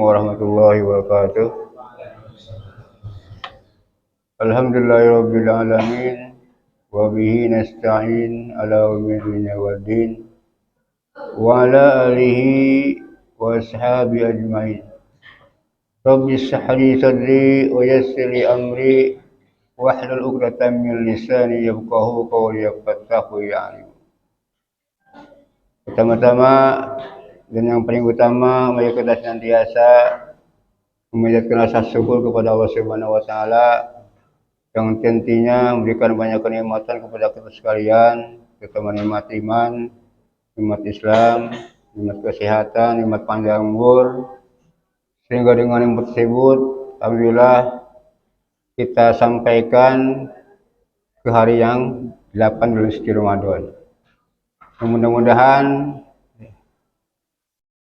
warahmatullahi wabarakatuh. Alhamdulillahirabbil alamin wa bihi nasta'in ala umuri waddin wa ala alihi wa ashabi ajmain. Rabbi shrah li sadri wa yassir li amri wahlul 'uqdatam min lisani yafqahu qawli yafqahu ya'ni. Pertama-tama dan yang paling utama, mari kita senantiasa memanjatkan rasa syukur kepada Allah Subhanahu wa taala yang tentunya memberikan banyak kenikmatan kepada kita sekalian, terutama nikmat iman, nikmat Islam, nikmat kesehatan, nikmat panjang umur. Sehingga dengan nikmat tersebut, alhamdulillah kita sampaikan ke hari yang 8 bulan suci Ramadan. Mudah-mudahan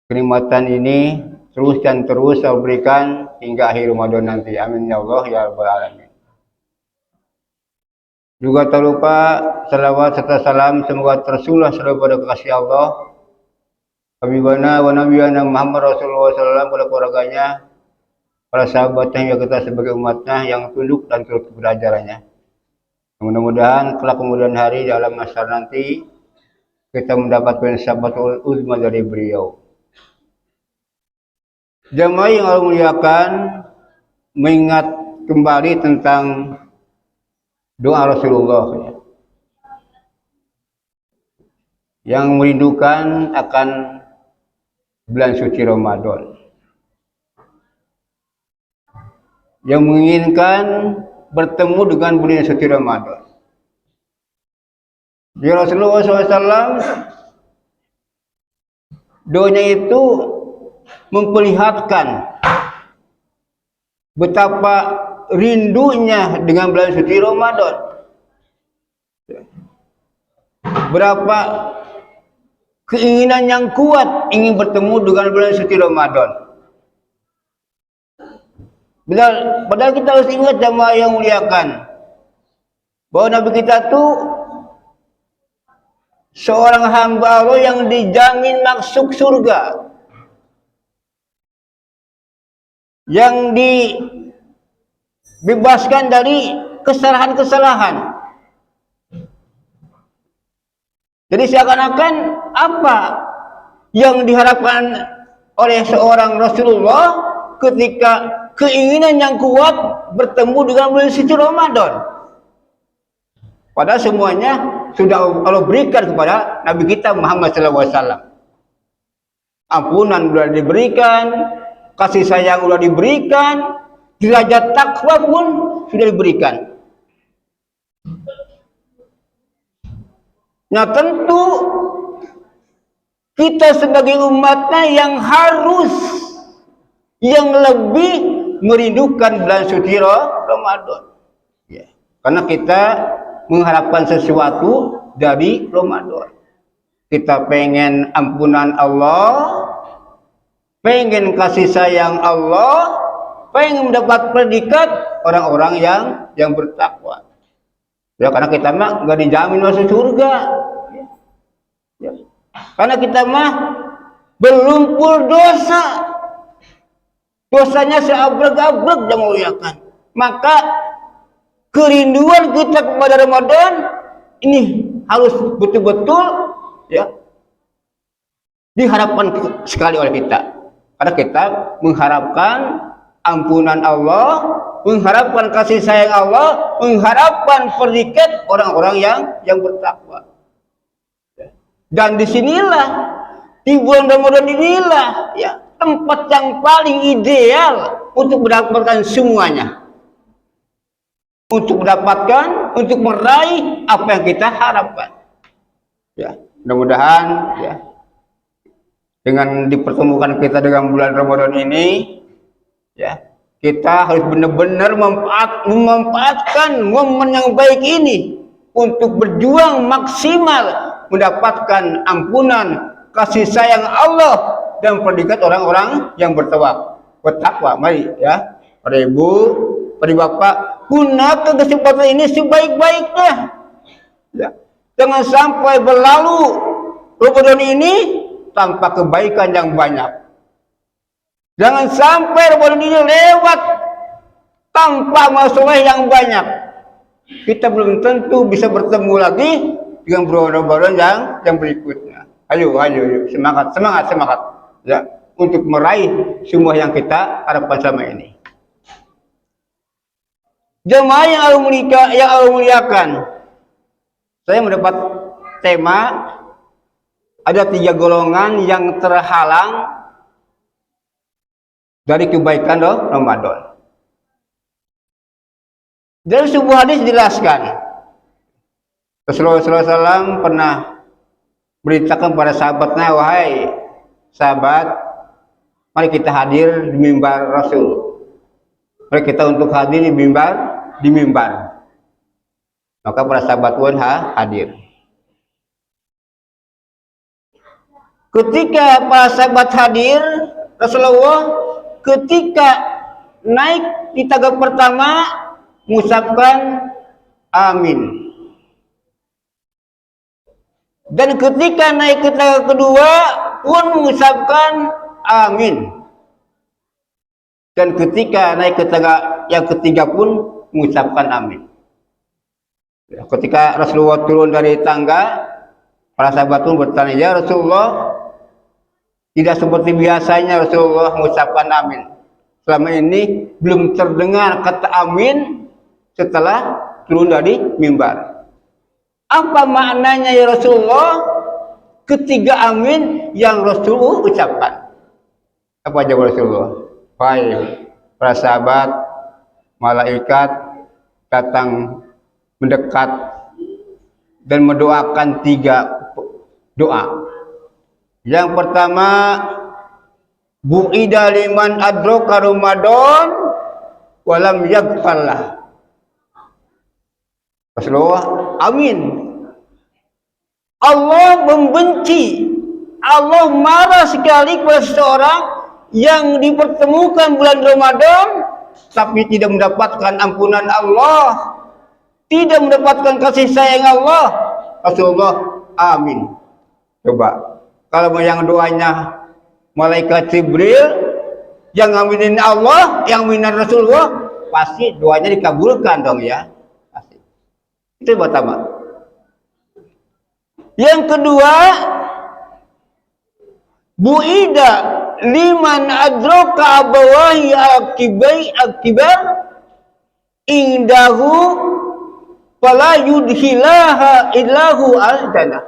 kenikmatan ini terus dan terus Allah berikan hingga akhir Ramadan nanti. Amin ya Allah ya rabbal alamin. Juga tak lupa salawat serta salam semoga tersulah selalu pada kekasih Allah Habibana wa Nabiyana Muhammad Rasulullah SAW, pada keluarganya, para sahabatnya yang kita sebagai umatnya yang tunduk dan turut belajarannya. Mudah-mudahan kelak kemudian hari di alam mahsyar nanti kita mendapatkan syafaat uzma dari beliau. Jamaah yang Allah muliakan, mengingat kembali tentang doa Rasulullah yang merindukan akan bulan suci Ramadan, yang menginginkan bertemu dengan bulan suci Ramadan. Di Rasulullah SAW, doanya itu memperlihatkan betapa rindunya dengan bulan suci Ramadan. Berapa keinginan yang kuat ingin bertemu dengan bulan suci Ramadan. Padahal kita harus ingat jamaah yang muliakan bahwa Nabi kita tuh seorang hamba Allah yang dijamin masuk surga, yang dibebaskan dari kesalahan-kesalahan. Jadi seakan-akan apa yang diharapkan oleh seorang Rasulullah ketika keinginan yang kuat bertemu dengan bulan suci Ramadan. Padahal semuanya sudah Allah berikan kepada Nabi kita Muhammad SAW. Ampunan sudah diberikan, kasih sayang sudah diberikan, derajat takwa pun sudah diberikan. Nah tentu kita sebagai umatnya yang harus, yang lebih merindukan bulan suci Ramadan. Ya. Karena kita mengharapkan sesuatu dari Ramadan. Kita pengen ampunan Allah, pengen kasih sayang Allah, pengen mendapat predikat orang-orang yang bertakwa. Ya, karena kita mah nggak dijamin masuk surga. Ya. Karena kita mah berlumpur dosa, dosanya seabrek-abrek yang muliakan. Maka kerinduan kita kepada Ramadan ini harus betul-betul ya diharapkan sekali oleh kita. Karena kita mengharapkan ampunan Allah, mengharapkan kasih sayang Allah, mengharapkan predikat orang-orang yang bertakwa. Dan disinilah, di bulan Ramadan inilah ya tempat yang paling ideal untuk mendapatkan semuanya, untuk mendapatkan, untuk meraih apa yang kita harapkan. Ya, mudah-mudahan ya dengan dipertemukan kita dengan bulan Ramadan ini, ya kita harus benar-benar memanfaatkan momen yang baik ini untuk berjuang maksimal mendapatkan ampunan, kasih sayang Allah dan predikat orang-orang yang bertakwa. Mari ya, para ibu, para bapak, gunakan kesempatan ini sebaik-baiknya. Ya. Jangan sampai berlalu Ramadan ini tanpa kebaikan yang banyak. Jangan sampai Ramadan ini lewat tanpa masalah yang banyak. Kita belum tentu bisa bertemu lagi dengan Ramadan yang berikutnya. Ayo, semangat, ya, untuk meraih semua yang kita harapkan selama ini. Jemaah yang Allah muliakan, saya mendapat tema ada 3 golongan yang terhalang dari kebaikan Ramadan. Dari sebuah hadis dijelaskan, Rasulullah SAW pernah beritakan kepada sahabatnya, wahai sahabat, mari kita hadir di mimbar Rasul. Mari kita untuk hadir di mimbar. Maka para sahabat pun hadir. Ketika para sahabat hadir, Rasulullah ketika naik di tangga pertama mengucapkan amin. Dan ketika naik ke tangga kedua pun mengucapkan amin. Dan ketika naik ke tangga yang ketiga pun mengucapkan amin. Ketika Rasulullah turun dari tangga, para sahabat pun bertanya, ya Rasulullah, tidak seperti biasanya Rasulullah mengucapkan amin. Selama ini belum terdengar kata amin setelah turun dari mimbar. Apa maknanya ya Rasulullah ketiga amin yang Rasulullah ucapkan? Apa jawab Rasulullah? Baik, para sahabat, malaikat datang mendekat dan mendoakan 3 doa. Yang pertama, bu'ida liman adraka Ramadan walam yaghfallah. Rasulullah, amin. Allah membenci, Allah marah sekali kepada seseorang yang dipertemukan bulan Ramadan tapi tidak mendapatkan ampunan Allah, tidak mendapatkan kasih sayang Allah. Rasulullah, amin. Coba, kalau yang doanya malaikat Jibril, yang aminin Allah, yang aminin Rasulullah, pasti doanya dikabulkan dong ya. Pasti. Itu yang pertama. Yang kedua, bu'ida liman adraka abawahi akibar indahu fala yudhilaha illahu al-jannah.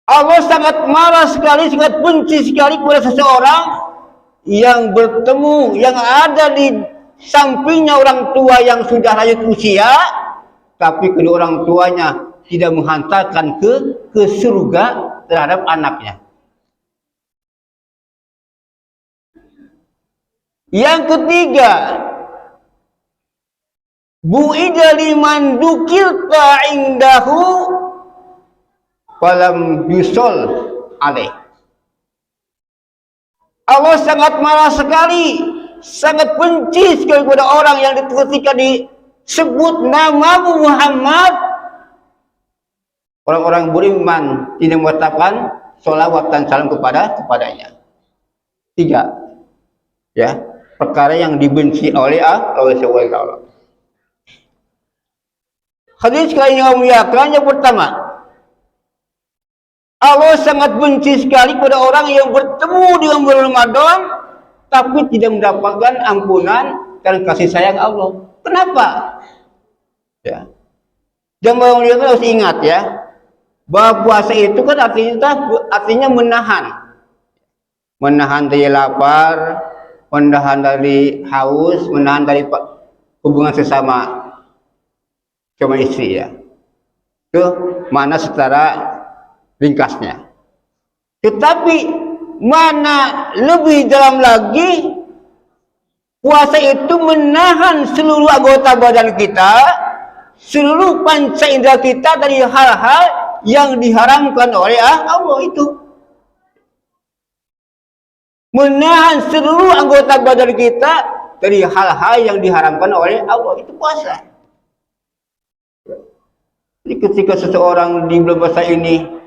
Allah sangat marah sekali, sangat benci sekali kepada seseorang yang bertemu, yang ada di sampingnya orang tua yang sudah lanjut usia, tapi kedua orang tuanya tidak menghantarkan ke surga terhadap anaknya. Yang ketiga, bu'ida liman dukirta indahu falam yusol alaih. Allah sangat marah sekali, sangat benci sekali kepada orang yang ketika disebut namamu Muhammad, orang-orang beriman tidak mengucapkan sholawat dan salam kepadanya. 3, ya, perkara yang dibenci oleh Allah SWT. Hadis kali yang memuliakan, yang pertama, Allah sangat benci sekali pada orang yang bertemu dengan bulan Ramadan tapi tidak mendapatkan ampunan dan kasih sayang Allah. Kenapa? Ya. Jemaah mulia harus ingat ya, bahwa puasa itu kan artinya menahan dari lapar, menahan dari haus, menahan dari hubungan sesama suami istri ya. Itu mana secara ringkasnya. Tetapi mana lebih dalam lagi, puasa itu menahan seluruh anggota badan kita, seluruh panca indera kita dari hal-hal yang diharamkan oleh Allah itu. Menahan seluruh anggota badan kita dari hal-hal yang diharamkan oleh Allah, itu puasa. Jadi ketika seseorang di bulan puasa ini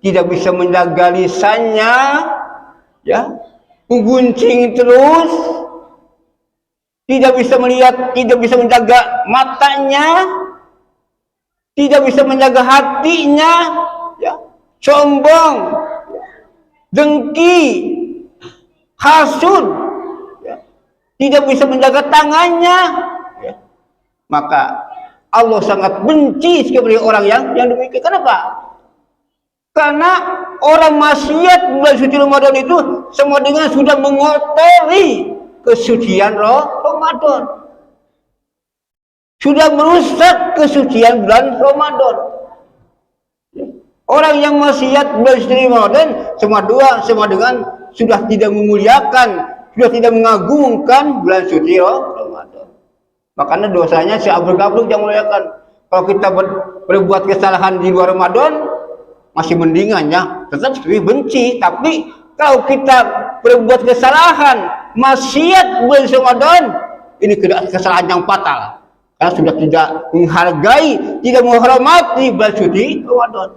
tidak bisa menjaga lisannya, ya, mengguncing terus, tidak bisa melihat, tidak bisa menjaga matanya, tidak bisa menjaga hatinya, ya, sombong, dengki, hasud, ya, tidak bisa menjaga tangannya, ya, maka Allah sangat benci kepada orang yang demikian. Kenapa? Karena orang maksiat bulan suci Ramadan itu sama dengan sudah mengotori kesucian Ramadan. Sudah merusak kesucian bulan Ramadan. Orang yang maksiat bulan suci Ramadan sama dengan sudah tidak memuliakan, sudah tidak mengagungkan bulan suci Ramadan. Makanya dosanya seabrek-abrek yang memuliakan. Kalau kita berbuat kesalahan di luar Ramadan masih mendingan ya, tetap lebih benci. Tapi kalau kita berbuat kesalahan maksiat bulan Ramadan, ini kesalahan yang fatal, karena sudah tidak menghargai, tidak menghormati bulan suci Ramadan,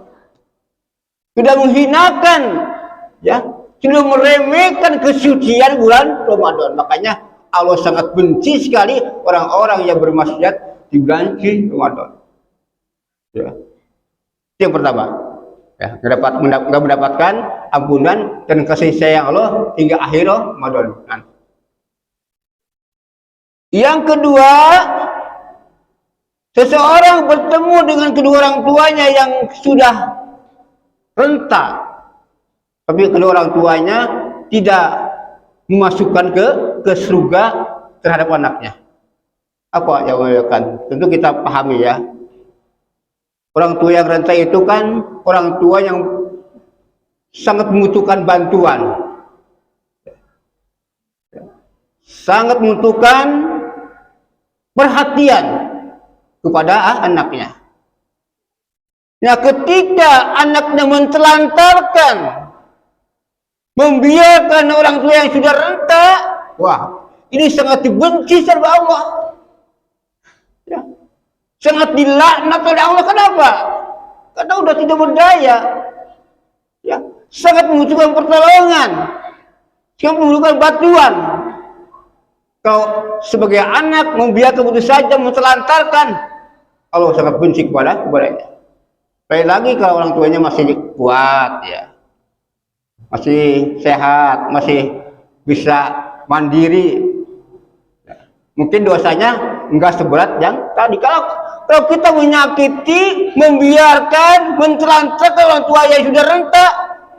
sudah menghinakan, ya, sudah meremehkan kesucian bulan Ramadan. Makanya Allah sangat benci sekali orang-orang yang bermaksiat di bulan suci Ramadan. Ya. Yang pertama, ya, nggak mendapatkan ampunan dan kasih sayang Allah hingga akhir Ramadan. Yang kedua, seseorang bertemu dengan kedua orang tuanya yang sudah renta, tapi kedua orang tuanya tidak memasukkan ke surga terhadap anaknya. Apa yang akan? Tentu kita pahami ya. Orang tua yang renta itu kan orang tua yang sangat membutuhkan bantuan, sangat membutuhkan perhatian kepada anaknya. Nah, ketika anaknya mentelantarkan, membiarkan orang tua yang sudah renta, wah, ini sangat dibenci sama Allah. Ya. Sangat dilaknat oleh Allah. Kenapa? Karena sudah tidak berdaya, ya, sangat membutuhkan pertolongan, sangat membutuhkan bantuan. Kalau sebagai anak membiarkan begitu saja, mentelantarkan, Allah sangat benci kepadanya. Baik lagi kalau orang tuanya masih kuat, ya, masih sehat, masih bisa mandiri, mungkin dosanya enggak seberat yang tadi. Kalau kita menyakiti, membiarkan, mentelantarkan orang tua yang sudah renta,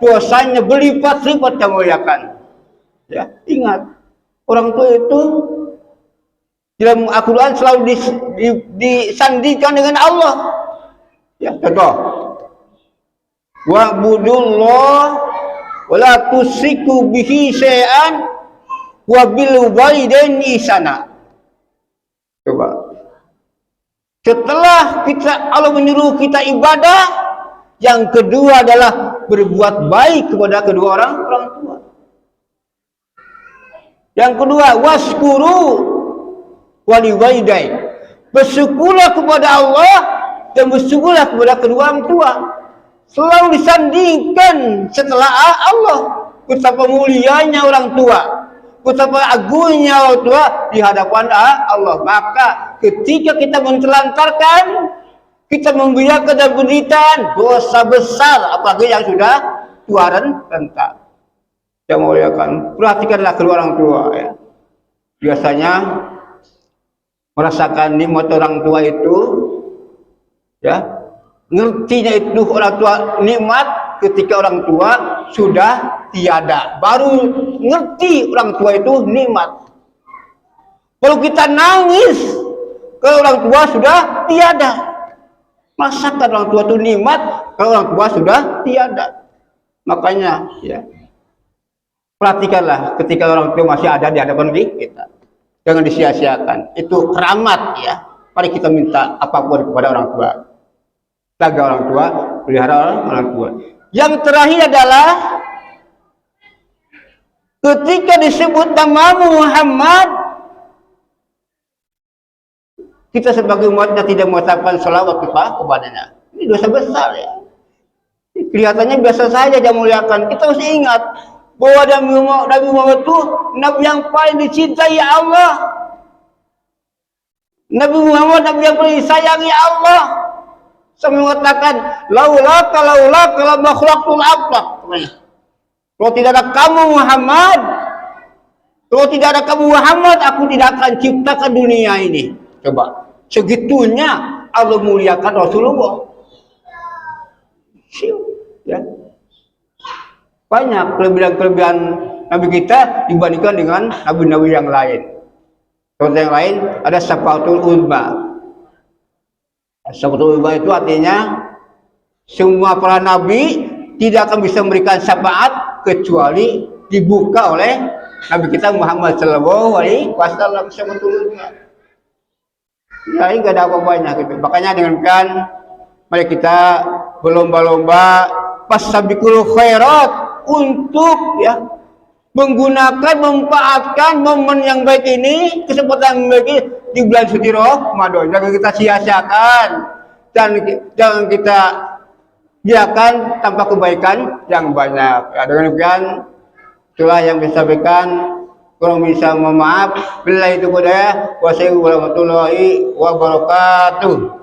dosanya berlipat-lipat yang muliakan. Ya, ingat, orang tua itu dalam Al-Quran selalu disandingkan dengan Allah. Ya, contoh, wa'budullah wa la tusyriku bihi syai'an wa bil walidaini ihsana. Coba. Setelah Allah menyuruh kita ibadah, yang kedua adalah berbuat baik kepada kedua orang tua. Yang kedua, waskuru wali walidai. Bersyukurlah kepada Allah dan bersyukurlah kepada kedua orang tua. Selalu disandingkan setelah Allah. Betapa mulianya orang tua, betapa agungnya orang tua di hadapan Allah. Maka ketika kita mentelantarkan, kita membiarkan dan penderitaan, dosa besar, apalagi yang sudah tua renta. Yang muliakan, perhatikanlah kedua orang tua, ya. Biasanya merasakan nikmat orang tua itu, ya, ngertinya itu orang tua nikmat ketika orang tua sudah tiada, baru ngerti orang tua itu nikmat. Kalau kita nangis kalau orang tua sudah tiada, masakan orang tua itu nikmat kalau orang tua sudah tiada. Makanya, ya, perhatikanlah ketika orang tua masih ada di hadapan kita, jangan disia-siakan. Itu keramat, ya. Mari kita minta apapun kepada orang tua, jaga orang tua, pelihara orang tua. Yang terakhir adalah ketika disebut nama Muhammad, kita sebagai umatnya tidak mengucapkan salawat kepadanya. Ini dosa besar, ya. Kelihatannya biasa saja dia muliakan. Kita harus ingat, bahwa Nabi Muhammad itu Nabi yang paling dicintai Allah. Nabi Muhammad Nabi yang paling disayangi Allah. Sampai mengatakan, laula kalau makhlukul ablak. Kalau tidak ada kamu Muhammad, aku tidak akan ciptakan dunia ini. Coba, segitunya Allah muliakan Rasulullah. Ya. Banyak kelebihan-kelebihan Nabi kita dibandingkan dengan Nabi-Nabi yang lain. Contoh yang lain ada Syafaatul Uzma. Syafaatul Uzma itu artinya semua para Nabi tidak akan bisa memberikan syafaat kecuali dibuka oleh Nabi kita Muhammad Sallallahu Alaihi Wasallam. Syafaatul Uzma. Ya, ini gak ada apa-apanya gitu. Makanya dengan mari kita berlomba-lomba fastabiqul khairat untuk ya memanfaatkan momen yang baik ini, kesempatan yang baik ini di bulan suci Ramadan. Jangan kita sia-siakan dan jangan kita biarkan tanpa kebaikan yang banyak. Ya, dengan demikian itulah yang bisa sampaikan. Kurang bisa mohon maaf. Billahi taufiq. Wassalamualaikum warahmatullahi wabarakatuh.